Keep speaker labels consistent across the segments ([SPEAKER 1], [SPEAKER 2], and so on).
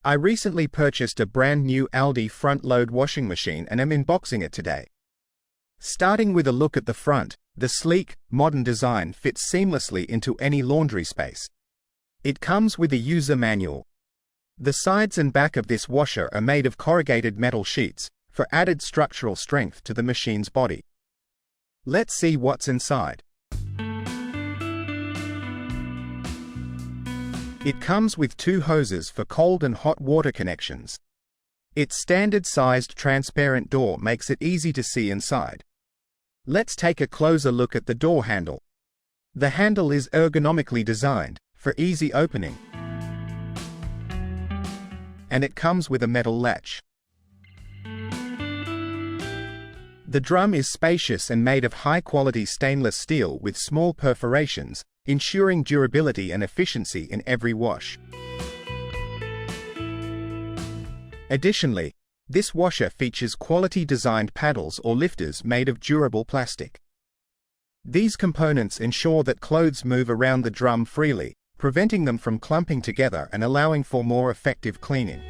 [SPEAKER 1] I recently purchased a brand new Aldi front-load washing machine and am unboxing it today. Starting with a look at the front, the sleek, modern design fits seamlessly into any laundry space. It comes with a user manual. The sides and back of this washer are made of corrugated metal sheets, for added structural strength to the machine's body. Let's see what's inside. It comes with two hoses for cold and hot water connections. Its standard-sized transparent door makes it easy to see inside. Let's take a closer look at the door handle. The handle is ergonomically designed for easy opening, and it comes with a metal latch. The drum is spacious and made of high-quality stainless steel with small perforations, ensuring durability and efficiency in every wash. Additionally, this washer features quality-designed paddles or lifters made of durable plastic. These components ensure that clothes move around the drum freely, preventing them from clumping together and allowing for more effective cleaning.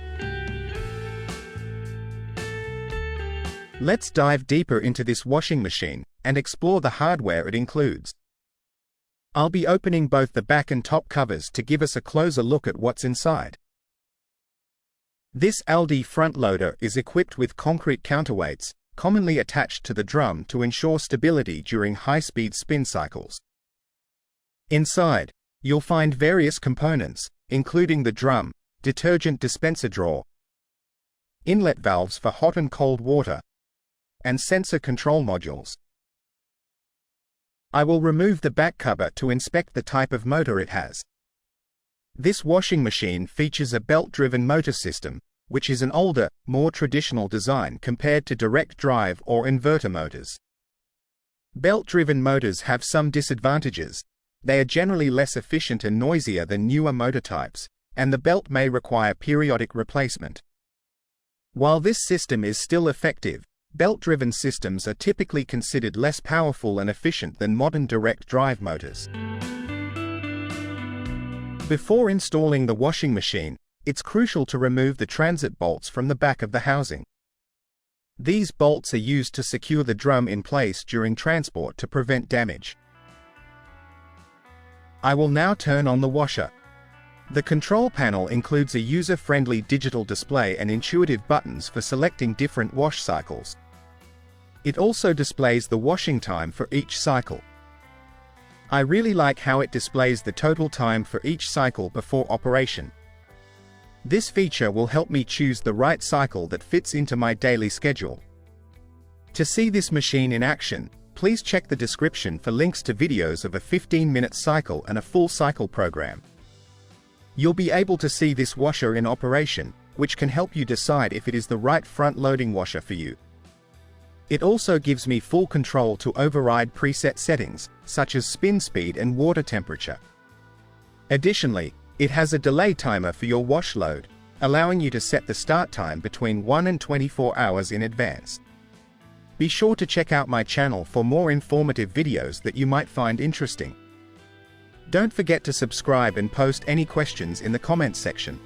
[SPEAKER 1] Let's dive deeper into this washing machine and explore the hardware it includes. I'll be opening both the back and top covers to give us a closer look at what's inside. This Aldi front loader is equipped with concrete counterweights, commonly attached to the drum to ensure stability during high-speed spin cycles. Inside, you'll find various components, including the drum, detergent dispenser drawer, inlet valves for hot and cold water, and sensor control modules. I will remove the back cover to inspect the type of motor it has. This washing machine features a belt-driven motor system, which is an older, more traditional design compared to direct drive or inverter motors. Belt-driven motors have some disadvantages. They are generally less efficient and noisier than newer motor types, and the belt may require periodic replacement. While this system is still effective, belt-driven systems are typically considered less powerful and efficient than modern direct drive motors. Before installing the washing machine, it's crucial to remove the transit bolts from the back of the housing. These bolts are used to secure the drum in place during transport to prevent damage. I will now turn on the washer. The control panel includes a user-friendly digital display and intuitive buttons for selecting different wash cycles. It also displays the washing time for each cycle. I really like how it displays the total time for each cycle before operation. This feature will help me choose the right cycle that fits into my daily schedule. To see this machine in action, please check the description for links to videos of a 15-minute cycle and a full cycle program. You'll be able to see this washer in operation, which can help you decide if it is the right front-loading washer for you. It also gives me full control to override preset settings, such as spin speed and water temperature. Additionally, it has a delay timer for your wash load, allowing you to set the start time between 1 and 24 hours in advance. Be sure to check out my channel for more informative videos that you might find interesting. Don't forget to subscribe and post any questions in the comments section.